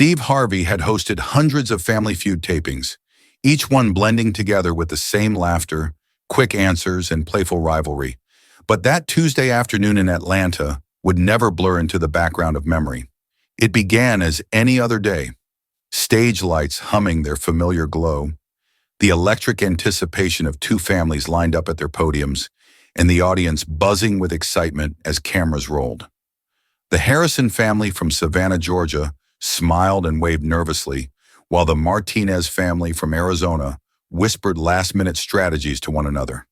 Steve Harvey had hosted hundreds of Family Feud tapings, each one blending together with the same laughter, quick answers, and playful rivalry. But that Tuesday afternoon in Atlanta would never blur into the background of memory. It began as any other day, stage lights humming their familiar glow, the electric anticipation of two families lined up at their podiums, and the audience buzzing with excitement as cameras rolled. The Harrison family from Savannah, Georgia, smiled and waved nervously, while the Martinez family from Arizona whispered last-minute strategies to one another.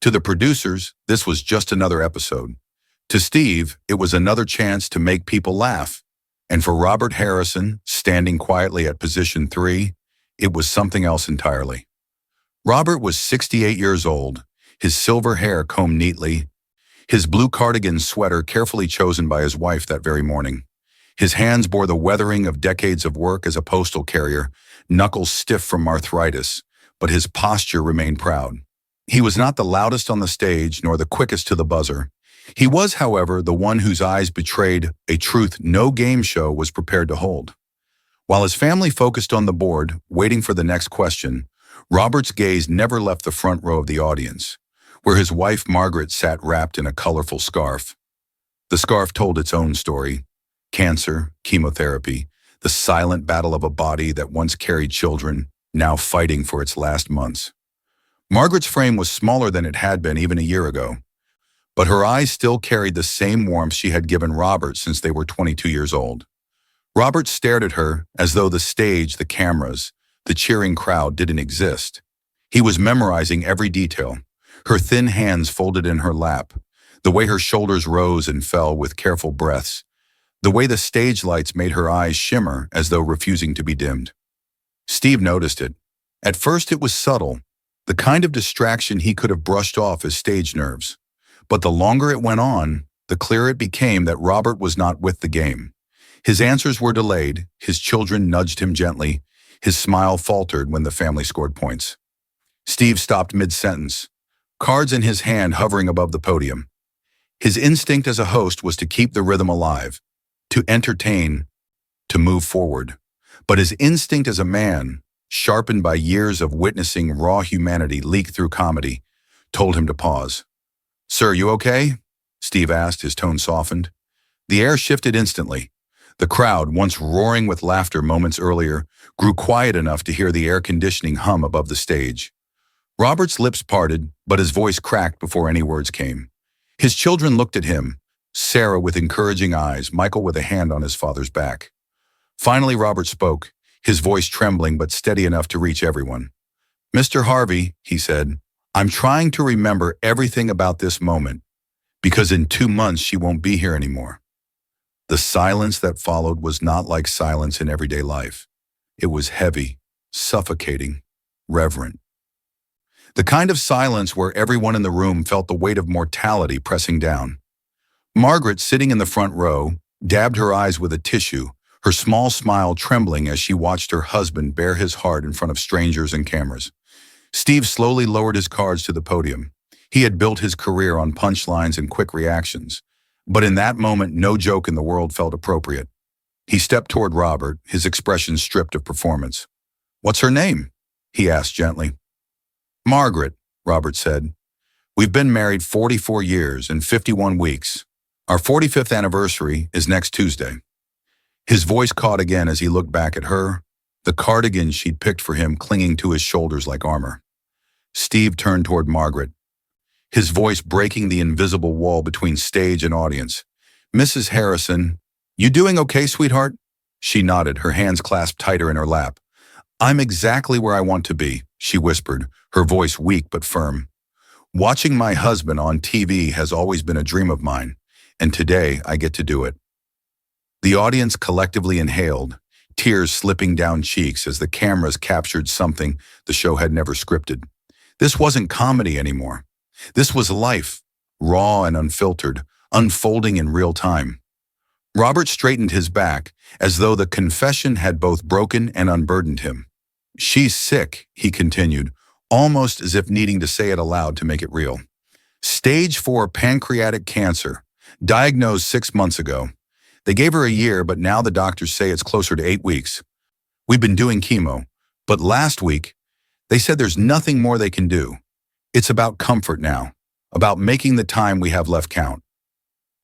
To the producers, this was just another episode. To Steve, it was another chance to make people laugh. And for Robert Harrison, standing quietly at position 3, it was something else entirely. Robert was 68 years old, his silver hair combed neatly, his blue cardigan sweater carefully chosen by his wife that very morning. His hands bore the weathering of decades of work as a postal carrier, knuckles stiff from arthritis, but his posture remained proud. He was not the loudest on the stage nor the quickest to the buzzer. He was, however, the one whose eyes betrayed a truth no game show was prepared to hold. While his family focused on the board, waiting for the next question, Robert's gaze never left the front row of the audience, where his wife Margaret sat wrapped in a colorful scarf. The scarf told its own story: cancer, chemotherapy, the silent battle of a body that once carried children, now fighting for its last months. Margaret's frame was smaller than it had been even a year ago, but her eyes still carried the same warmth she had given Robert since they were 22 years old. Robert stared at her as though the stage, the cameras, the cheering crowd didn't exist. He was memorizing every detail, her thin hands folded in her lap, the way her shoulders rose and fell with careful breaths, the way the stage lights made her eyes shimmer as though refusing to be dimmed. Steve noticed it. At first it was subtle, the kind of distraction he could have brushed off as stage nerves. But the longer it went on, the clearer it became that Robert was not with the game. His answers were delayed, his children nudged him gently, his smile faltered when the family scored points. Steve stopped mid-sentence, cards in his hand hovering above the podium. His instinct as a host was to keep the rhythm alive, to entertain, to move forward. But his instinct as a man, sharpened by years of witnessing raw humanity leak through comedy, told him to pause. "Sir, you okay?" Steve asked, his tone softened. The air shifted instantly. The crowd, once roaring with laughter moments earlier, grew quiet enough to hear the air conditioning hum above the stage. Robert's lips parted, but his voice cracked before any words came. His children looked at him, Sarah with encouraging eyes, Michael with a hand on his father's back. Finally, Robert spoke, his voice trembling but steady enough to reach everyone. "Mr. Harvey," he said, "I'm trying to remember everything about this moment, because in 2 months she won't be here anymore." The silence that followed was not like silence in everyday life. It was heavy, suffocating, reverent. The kind of silence where everyone in the room felt the weight of mortality pressing down. Margaret, sitting in the front row, dabbed her eyes with a tissue, her small smile trembling as she watched her husband bare his heart in front of strangers and cameras. Steve slowly lowered his cards to the podium. He had built his career on punchlines and quick reactions. But in that moment, no joke in the world felt appropriate. He stepped toward Robert, his expression stripped of performance. "What's her name?" he asked gently. "Margaret," Robert said. "We've been married 44 years and 51 weeks. Our 45th anniversary is next Tuesday." His voice caught again as he looked back at her, the cardigan she'd picked for him clinging to his shoulders like armor. Steve turned toward Margaret, his voice breaking the invisible wall between stage and audience. "Mrs. Harrison, you doing okay, sweetheart?" She nodded, her hands clasped tighter in her lap. "I'm exactly where I want to be," she whispered, her voice weak but firm. "Watching my husband on TV has always been a dream of mine, and today I get to do it." The audience collectively inhaled, tears slipping down cheeks as the cameras captured something the show had never scripted. This wasn't comedy anymore. This was life, raw and unfiltered, unfolding in real time. Robert straightened his back, as though the confession had both broken and unburdened him. "She's sick," he continued, almost as if needing to say it aloud to make it real. "Stage 4 pancreatic cancer, diagnosed 6 months ago. They gave her a year, but now the doctors say it's closer to 8 weeks. We've been doing chemo, but last week, they said there's nothing more they can do. It's about comfort now, about making the time we have left count.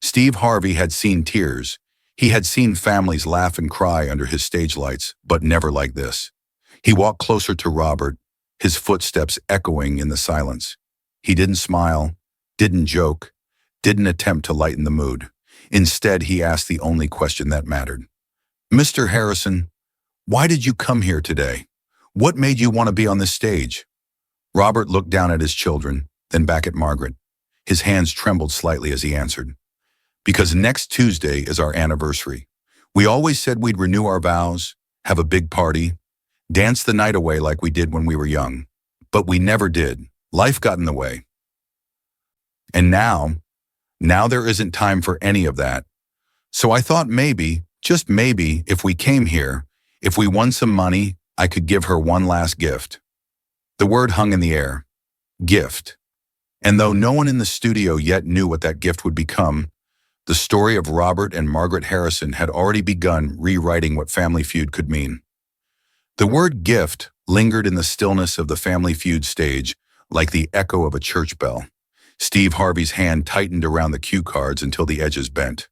Steve Harvey had seen tears. He had seen families laugh and cry under his stage lights, but never like this. He walked closer to Robert, his footsteps echoing in the silence. He didn't smile, didn't joke, didn't attempt to lighten the mood. Instead, he asked the only question that mattered. "Mr. Harrison, why did you come here today? What made you want to be on this stage?" Robert looked down at his children, then back at Margaret. His hands trembled slightly as he answered. "Because next Tuesday is our anniversary. We always said we'd renew our vows, have a big party, dance the night away like we did when we were young. But we never did. Life got in the way. And now there isn't time for any of that. So I thought maybe, just maybe, if we came here, if we won some money, I could give her one last gift." The word hung in the air. Gift. And though no one in the studio yet knew what that gift would become, the story of Robert and Margaret Harrison had already begun rewriting what Family Feud could mean. The word gift lingered in the stillness of the Family Feud stage like the echo of a church bell. Steve Harvey's hand tightened around the cue cards until the edges bent.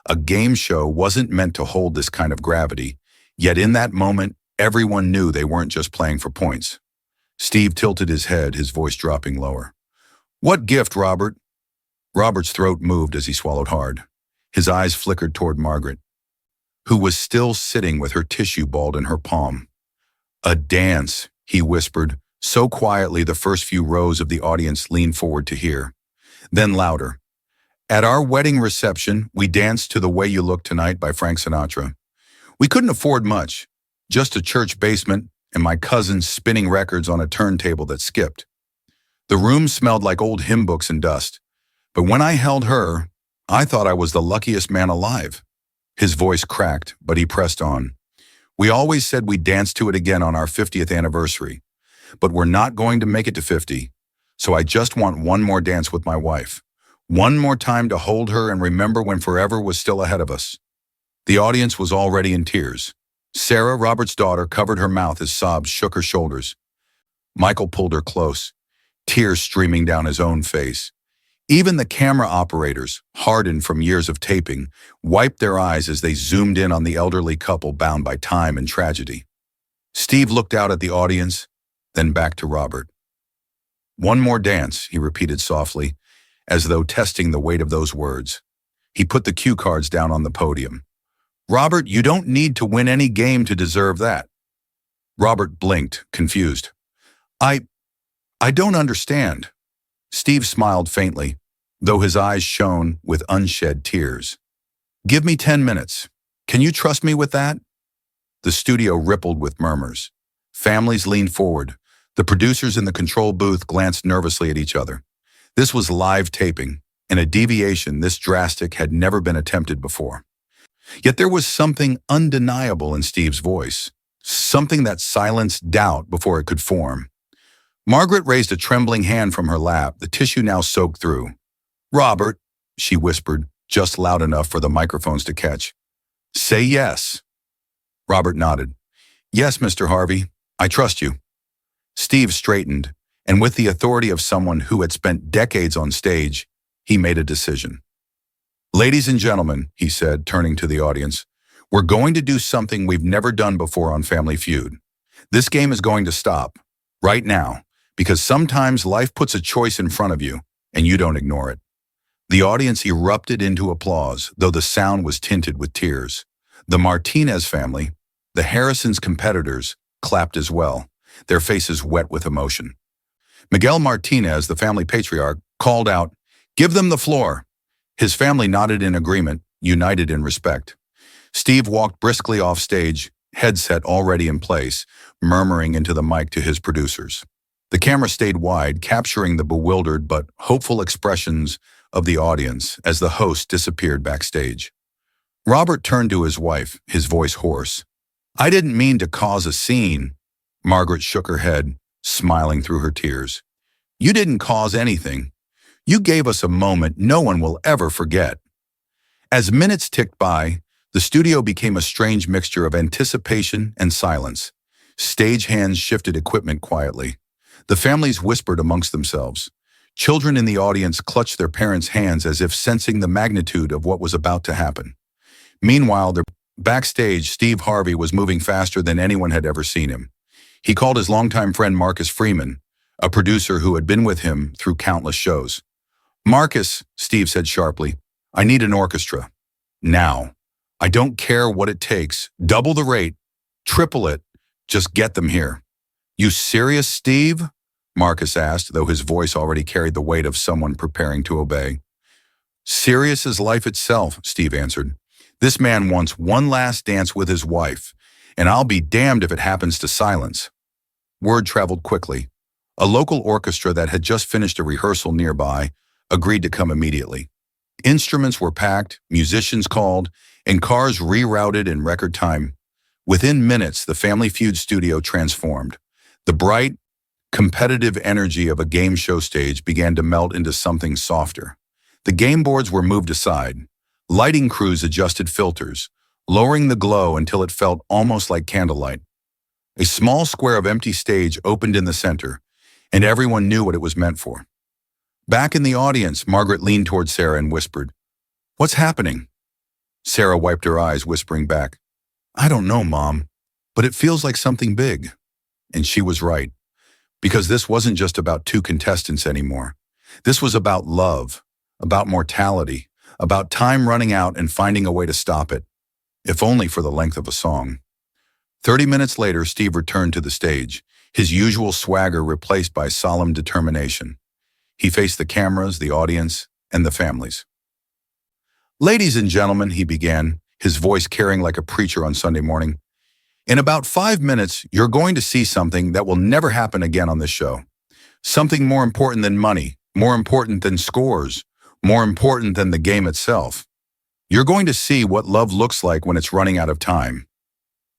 A game show wasn't meant to hold this kind of gravity, yet in that moment, everyone knew they weren't just playing for points. Steve tilted his head, his voice dropping lower. "What gift, Robert?" Robert's throat moved as he swallowed hard. His eyes flickered toward Margaret, who was still sitting with her tissue balled in her palm. "A dance," he whispered, so quietly the first few rows of the audience leaned forward to hear. Then louder. "At our wedding reception, we danced to The Way You Look Tonight by Frank Sinatra. We couldn't afford much, just a church basement and my cousins spinning records on a turntable that skipped. The room smelled like old hymn books and dust. But when I held her, I thought I was the luckiest man alive." His voice cracked, but he pressed on. "We always said we'd dance to it again on our 50th anniversary. But we're not going to make it to 50. So I just want one more dance with my wife. One more time to hold her and remember when forever was still ahead of us." The audience was already in tears. Sarah, Robert's daughter, covered her mouth as sobs shook her shoulders. Michael pulled her close, tears streaming down his own face. Even the camera operators, hardened from years of taping, wiped their eyes as they zoomed in on the elderly couple bound by time and tragedy. Steve looked out at the audience, then back to Robert. "One more dance," he repeated softly, as though testing the weight of those words. He put the cue cards down on the podium. "Robert, you don't need to win any game to deserve that." Robert blinked, confused. I don't understand." Steve smiled faintly, though his eyes shone with unshed tears. "Give me 10 minutes. Can you trust me with that?" The studio rippled with murmurs. Families leaned forward. The producers in the control booth glanced nervously at each other. This was live taping, and a deviation this drastic had never been attempted before. Yet there was something undeniable in Steve's voice, something that silenced doubt before it could form. Margaret raised a trembling hand from her lap, the tissue now soaked through. "Robert," she whispered, just loud enough for the microphones to catch. "Say yes." Robert nodded. "Yes, Mr. Harvey, I trust you." Steve straightened, and with the authority of someone who had spent decades on stage, he made a decision. "Ladies and gentlemen," he said, turning to the audience, "we're going to do something we've never done before on Family Feud. This game is going to stop, right now, because sometimes life puts a choice in front of you, and you don't ignore it." The audience erupted into applause, though the sound was tinted with tears. The Martinez family, the Harrisons' competitors, clapped as well, their faces wet with emotion. Miguel Martinez, the family patriarch, called out, "Give them the floor." His family nodded in agreement, united in respect. Steve walked briskly off stage, headset already in place, murmuring into the mic to his producers. The camera stayed wide, capturing the bewildered but hopeful expressions of the audience as the host disappeared backstage. Robert turned to his wife, his voice hoarse. "I didn't mean to cause a scene." Margaret shook her head, smiling through her tears. "You didn't cause anything. You gave us a moment no one will ever forget." As minutes ticked by, The studio became a strange mixture of anticipation and silence. Stage hands shifted equipment quietly. The families whispered amongst themselves. Children in the audience clutched their parents' hands as if sensing the magnitude of what was about to happen. Meanwhile, backstage, Steve Harvey was moving faster than anyone had ever seen him. He called his longtime friend Marcus Freeman, a producer who had been with him through countless shows. "Marcus," Steve said sharply, "I need an orchestra. Now. I don't care what it takes. Double the rate. Triple it. Just get them here." "You serious, Steve?" Marcus asked, though his voice already carried the weight of someone preparing to obey. "Serious as life itself," Steve answered. "This man wants one last dance with his wife, and I'll be damned if it happens to silence." Word traveled quickly. A local orchestra that had just finished a rehearsal nearby agreed to come immediately. Instruments were packed, musicians called, and cars rerouted in record time. Within minutes, the Family Feud studio transformed. The bright, competitive energy of a game show stage began to melt into something softer. The game boards were moved aside. Lighting crews adjusted filters, lowering the glow until it felt almost like candlelight. A small square of empty stage opened in the center, and everyone knew what it was meant for. Back in the audience, Margaret leaned toward Sarah and whispered, "What's happening?" Sarah wiped her eyes, whispering back, "I don't know, Mom, but it feels like something big." And she was right, because this wasn't just about two contestants anymore. This was about love, about mortality, about time running out and finding a way to stop it, if only for the length of a song. 30 minutes later, Steve returned to the stage, his usual swagger replaced by solemn determination. He faced the cameras, the audience, and the families. "Ladies and gentlemen," he began, his voice carrying like a preacher on Sunday morning, "in about 5 minutes, you're going to see something that will never happen again on this show. Something more important than money, more important than scores, more important than the game itself. You're going to see what love looks like when it's running out of time."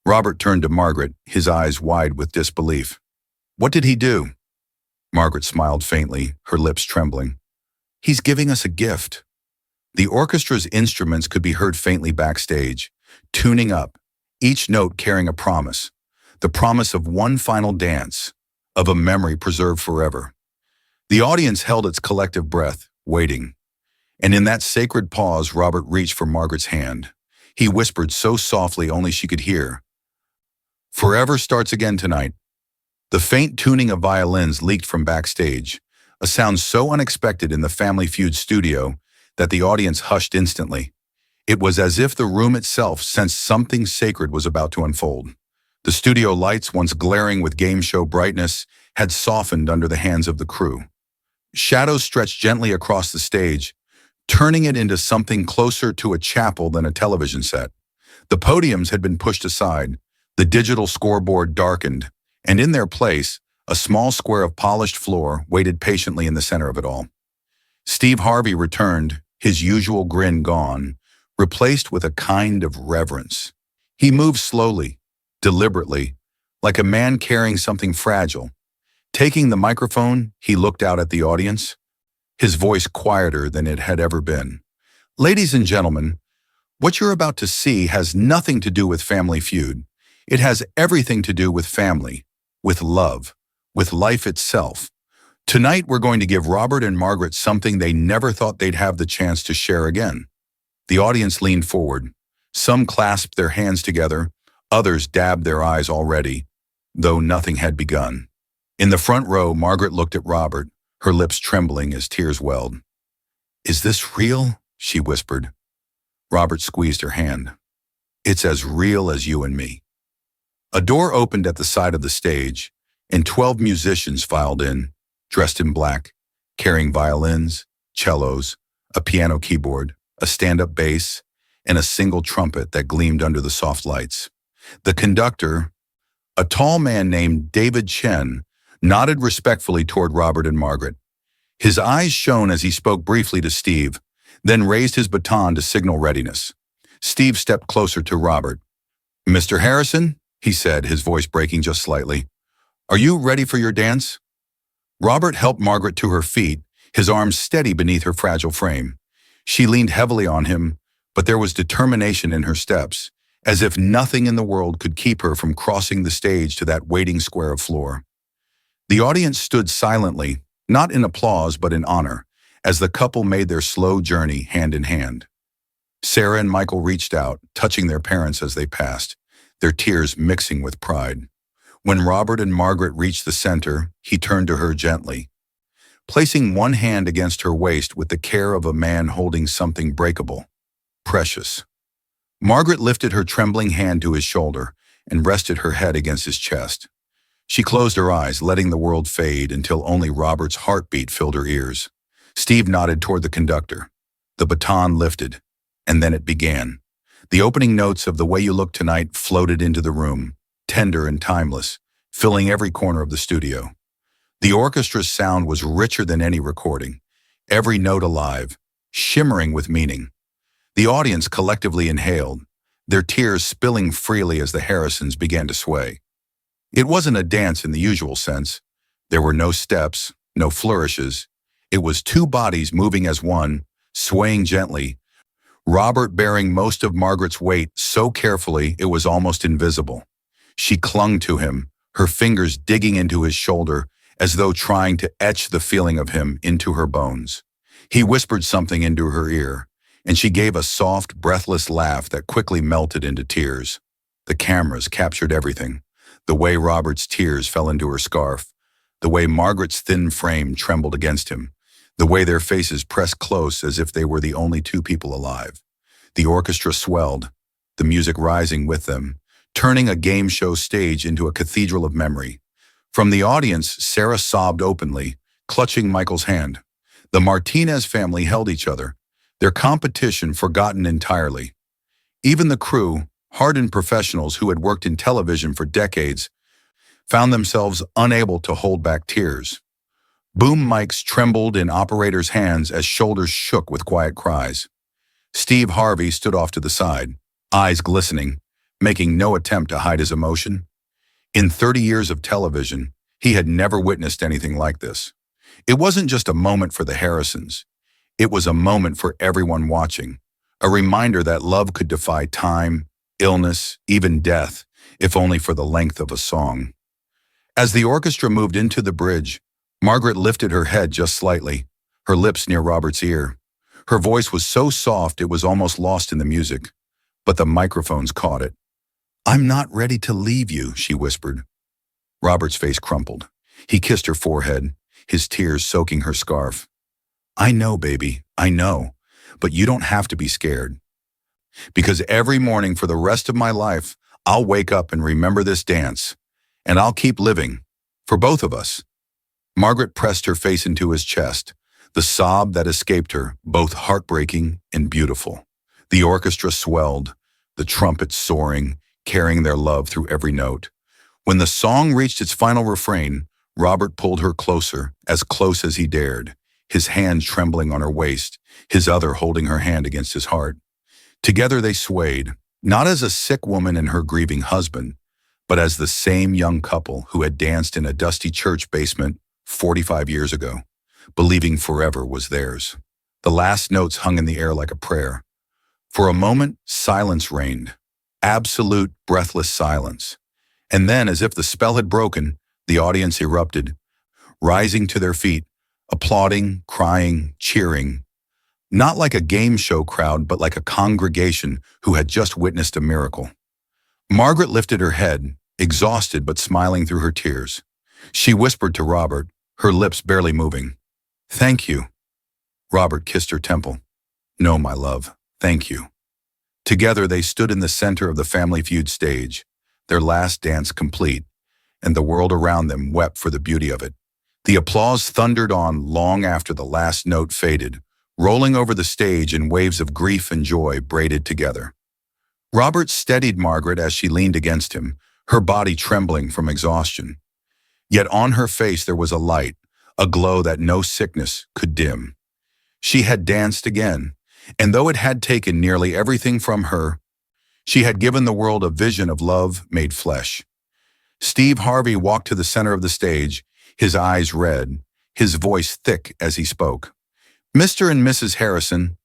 Robert turned to Margaret, his eyes wide with disbelief. "What did he do?" Margaret smiled faintly, her lips trembling. "He's giving us a gift." The orchestra's instruments could be heard faintly backstage, tuning up, each note carrying a promise, the promise of one final dance, of a memory preserved forever. The audience held its collective breath, waiting. And in that sacred pause, Robert reached for Margaret's hand. He whispered so softly only she could hear, "Forever starts again tonight." The faint tuning of violins leaked from backstage, a sound so unexpected in the Family Feud studio that the audience hushed instantly. It was as if the room itself sensed something sacred was about to unfold. The studio lights, once glaring with game show brightness, had softened under the hands of the crew. Shadows stretched gently across the stage, turning it into something closer to a chapel than a television set. The podiums had been pushed aside, the digital scoreboard darkened, and in their place, a small square of polished floor waited patiently in the center of it all. Steve Harvey returned, his usual grin gone, replaced with a kind of reverence. He moved slowly, deliberately, like a man carrying something fragile. Taking the microphone, he looked out at the audience, his voice quieter than it had ever been. "Ladies and gentlemen, what you're about to see has nothing to do with Family Feud. It has everything to do with family, with love, with life itself. Tonight, we're going to give Robert and Margaret something they never thought they'd have the chance to share again." The audience leaned forward. Some clasped their hands together, others dabbed their eyes already, though nothing had begun. In the front row, Margaret looked at Robert, her lips trembling as tears welled. "Is this real?" she whispered. Robert squeezed her hand. "It's as real as you and me." A door opened at the side of the stage, and 12 musicians filed in, dressed in black, carrying violins, cellos, a piano keyboard, a stand-up bass, and a single trumpet that gleamed under the soft lights. The conductor, a tall man named David Chen, nodded respectfully toward Robert and Margaret. His eyes shone as he spoke briefly to Steve, then raised his baton to signal readiness. Steve stepped closer to Robert. "Mr. Harrison," he said, his voice breaking just slightly, "are you ready for your dance?" Robert helped Margaret to her feet, his arms steady beneath her fragile frame. She leaned heavily on him, but there was determination in her steps, as if nothing in the world could keep her from crossing the stage to that waiting square of floor. The audience stood silently, not in applause but in honor, as the couple made their slow journey hand in hand. Sarah and Michael reached out, touching their parents as they passed, their tears mixing with pride. When Robert and Margaret reached the center, he turned to her gently, placing one hand against her waist with the care of a man holding something breakable, precious. Margaret lifted her trembling hand to his shoulder and rested her head against his chest. She closed her eyes, letting the world fade until only Robert's heartbeat filled her ears. Steve nodded toward the conductor. The baton lifted, and then it began. The opening notes of The Way You Look Tonight floated into the room, tender and timeless, filling every corner of the studio. The orchestra's sound was richer than any recording, every note alive, shimmering with meaning. The audience collectively inhaled, their tears spilling freely as the Harrisons began to sway. It wasn't a dance in the usual sense. There were no steps, no flourishes. It was two bodies moving as one, swaying gently, Robert bearing most of Margaret's weight so carefully it was almost invisible. She clung to him, her fingers digging into his shoulder as though trying to etch the feeling of him into her bones. He whispered something into her ear, and she gave a soft, breathless laugh that quickly melted into tears. The cameras captured everything. The way Robert's tears fell into her scarf, the way Margaret's thin frame trembled against him, the way their faces pressed close as if they were the only two people alive. The orchestra swelled, the music rising with them, turning a game show stage into a cathedral of memory. From the audience, Sarah sobbed openly, clutching Michael's hand. The Martinez family held each other, their competition forgotten entirely. Even the crew, hardened professionals who had worked in television for decades, found themselves unable to hold back tears. Boom mics trembled in operators' hands as shoulders shook with quiet cries. Steve Harvey stood off to the side, eyes glistening, making no attempt to hide his emotion. In 30 years of television, he had never witnessed anything like this. It wasn't just a moment for the Harrisons. It was a moment for everyone watching, a reminder that love could defy time, illness, even death, if only for the length of a song. As the orchestra moved into the bridge, Margaret lifted her head just slightly, her lips near Robert's ear. Her voice was so soft it was almost lost in the music, but the microphones caught it. "I'm not ready to leave you," she whispered. Robert's face crumpled. He kissed her forehead, his tears soaking her scarf. "I know, baby, I know, but you don't have to be scared. Because every morning for the rest of my life, I'll wake up and remember this dance, and I'll keep living, for both of us." Margaret pressed her face into his chest, the sob that escaped her, both heartbreaking and beautiful. The orchestra swelled, the trumpets soaring, carrying their love through every note. When the song reached its final refrain, Robert pulled her closer as he dared, his hand trembling on her waist, his other holding her hand against his heart. Together they swayed, not as a sick woman and her grieving husband, but as the same young couple who had danced in a dusty church basement 45 years ago, believing forever was theirs. The last notes hung in the air like a prayer. For a moment, silence reigned, absolute, breathless silence. And then, as if the spell had broken, the audience erupted, rising to their feet, applauding, crying, cheering, not like a game show crowd, but like a congregation who had just witnessed a miracle. Margaret lifted her head, exhausted but smiling through her tears. She whispered to Robert, her lips barely moving, "Thank you." Robert kissed her temple. "No, my love, thank you." Together they stood in the center of the Family Feud stage, their last dance complete, and the world around them wept for the beauty of it. The applause thundered on long after the last note faded, rolling over the stage in waves of grief and joy braided together. Robert steadied Margaret as she leaned against him, her body trembling from exhaustion. Yet on her face there was a light, a glow that no sickness could dim. She had danced again, and though it had taken nearly everything from her, she had given the world a vision of love made flesh. Steve Harvey walked to the center of the stage, his eyes red, his voice thick as he spoke. "Mr. and Mrs. Harrison,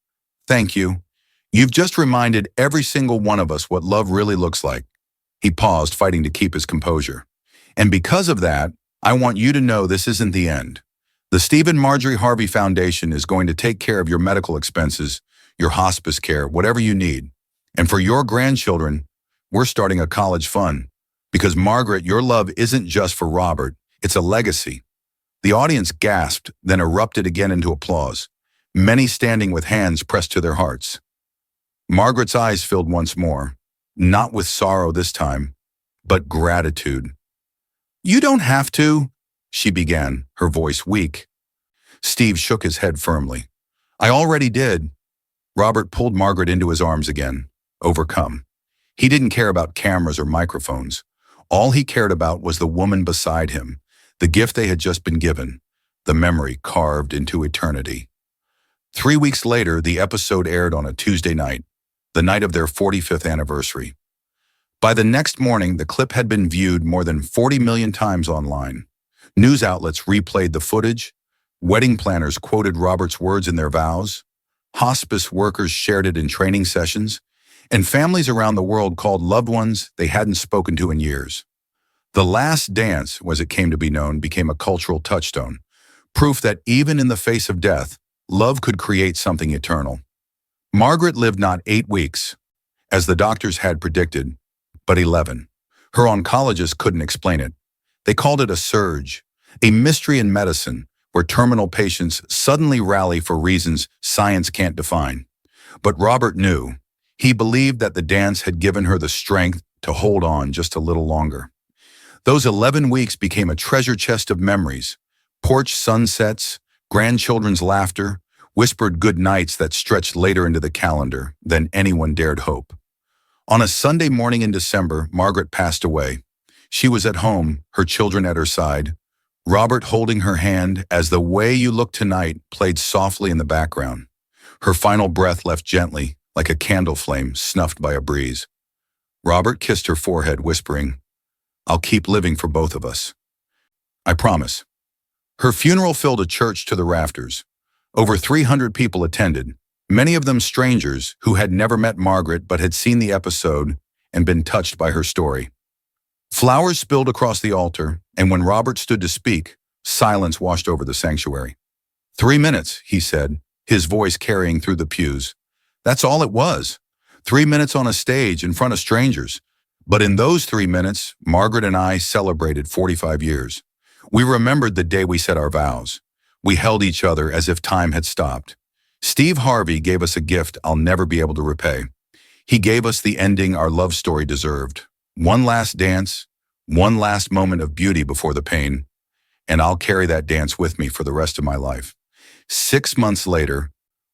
thank you. You've just reminded every single one of us what love really looks like." He paused, fighting to keep his composure. "And because of that, I want you to know this isn't the end. The Steve and Marjorie Harvey Foundation is going to take care of your medical expenses, your hospice care, whatever you need. And for your grandchildren, we're starting a college fund. Because Margaret, your love isn't just for Robert, it's a legacy." The audience gasped, then erupted again into applause, many standing with hands pressed to their hearts. Margaret's eyes filled once more, not with sorrow this time, but gratitude. "You don't have to," she began, her voice weak. Steve shook his head firmly. "I already did." Robert pulled Margaret into his arms again, overcome. He didn't care about cameras or microphones. All he cared about was the woman beside him, the gift they had just been given, the memory carved into eternity. 3 weeks later, the episode aired on a Tuesday night, the night of their 45th anniversary. By the next morning, the clip had been viewed more than 40 million times online. News outlets replayed the footage, wedding planners quoted Robert's words in their vows, hospice workers shared it in training sessions, and families around the world called loved ones they hadn't spoken to in years. The last dance, as it came to be known, became a cultural touchstone, proof that even in the face of death, love could create something eternal. Margaret lived not 8 weeks, as the doctors had predicted, but 11. Her oncologist couldn't explain it. They called it a surge, a mystery in medicine where terminal patients suddenly rally for reasons science can't define. But Robert knew. He believed that the dance had given her the strength to hold on just a little longer. Those 11 weeks became a treasure chest of memories, porch sunsets, grandchildren's laughter, whispered good nights that stretched later into the calendar than anyone dared hope. On a Sunday morning in December, Margaret passed away. She was at home, her children at her side, Robert holding her hand as The Way You Look Tonight played softly in the background. Her final breath left gently, like a candle flame snuffed by a breeze. Robert kissed her forehead, whispering, "I'll keep living for both of us. I promise." Her funeral filled a church to the rafters. Over 300 people attended, many of them strangers who had never met Margaret but had seen the episode and been touched by her story. Flowers spilled across the altar, and when Robert stood to speak, silence washed over the sanctuary. 3 minutes, he said, his voice carrying through the pews. That's all it was. 3 minutes on a stage in front of strangers. But in those 3 minutes, Margaret and I celebrated 45 years. We remembered the day we said our vows. We held each other as if time had stopped. Steve Harvey gave us a gift I'll never be able to repay. He gave us the ending our love story deserved. One last dance, one last moment of beauty before the pain, and I'll carry that dance with me for the rest of my life. 6 months later,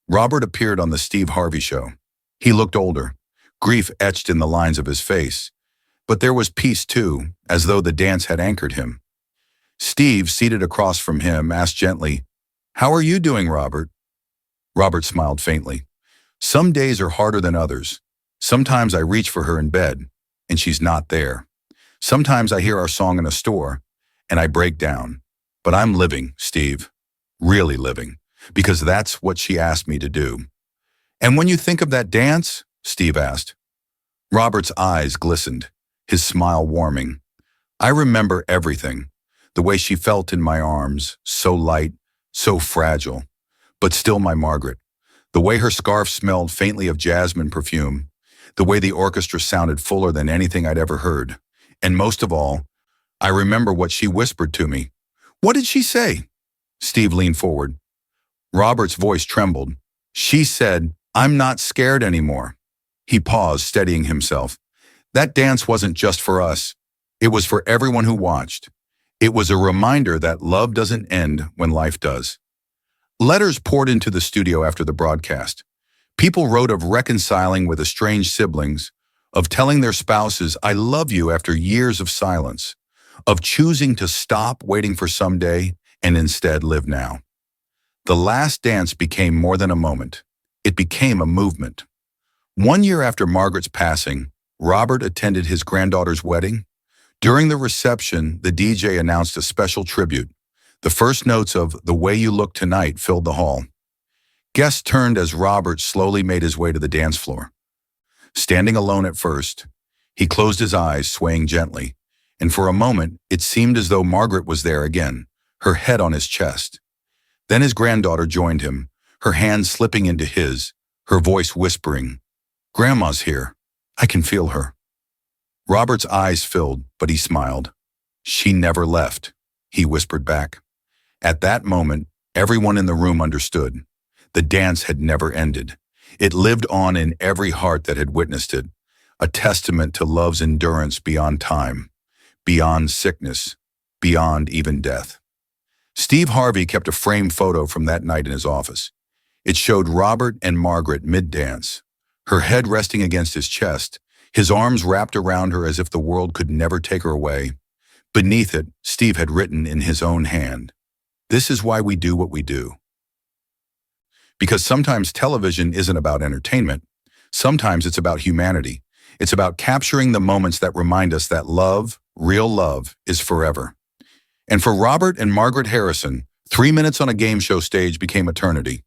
Robert appeared on the Steve Harvey Show. He looked older, grief etched in the lines of his face, but there was peace too, as though the dance had anchored him. Steve, seated across from him, asked gently, "How are you doing, Robert?" Robert smiled faintly. "Some days are harder than others. Sometimes I reach for her in bed, and she's not there. Sometimes I hear our song in a store, and I break down. But I'm living, Steve, really living, because that's what she asked me to do." "And when you think of that dance?" Steve asked. Robert's eyes glistened, his smile warming. "I remember everything. The way she felt in my arms, so light, so fragile, but still my Margaret. The way her scarf smelled faintly of jasmine perfume. The way the orchestra sounded fuller than anything I'd ever heard. And most of all, I remember what she whispered to me." "What did she say?" Steve leaned forward. Robert's voice trembled. "She said, 'I'm not scared anymore.'" He paused, steadying himself. "That dance wasn't just for us. It was for everyone who watched. It was a reminder that love doesn't end when life does." Letters poured into the studio after the broadcast. People wrote of reconciling with estranged siblings, of telling their spouses, "I love you," after years of silence, of choosing to stop waiting for someday and instead live now. The last dance became more than a moment. It became a movement. 1 year after Margaret's passing, Robert attended his granddaughter's wedding. During the reception, the DJ announced a special tribute. The first notes of "The Way You Look Tonight" filled the hall. Guests turned as Robert slowly made his way to the dance floor. Standing alone at first, he closed his eyes, swaying gently, and for a moment it seemed as though Margaret was there again, her head on his chest. Then his granddaughter joined him, her hand slipping into his, her voice whispering, "Grandma's here. I can feel her." Robert's eyes filled, but he smiled. "She never left," he whispered back. At that moment, everyone in the room understood. The dance had never ended. It lived on in every heart that had witnessed it, a testament to love's endurance beyond time, beyond sickness, beyond even death. Steve Harvey kept a framed photo from that night in his office. It showed Robert and Margaret mid-dance, her head resting against his chest, his arms wrapped around her as if the world could never take her away. Beneath it, Steve had written in his own hand, "This is why we do what we do." Because sometimes television isn't about entertainment. Sometimes it's about humanity. It's about capturing the moments that remind us that love, real love, is forever. And for Robert and Margaret Harrison, 3 minutes on a game show stage became eternity.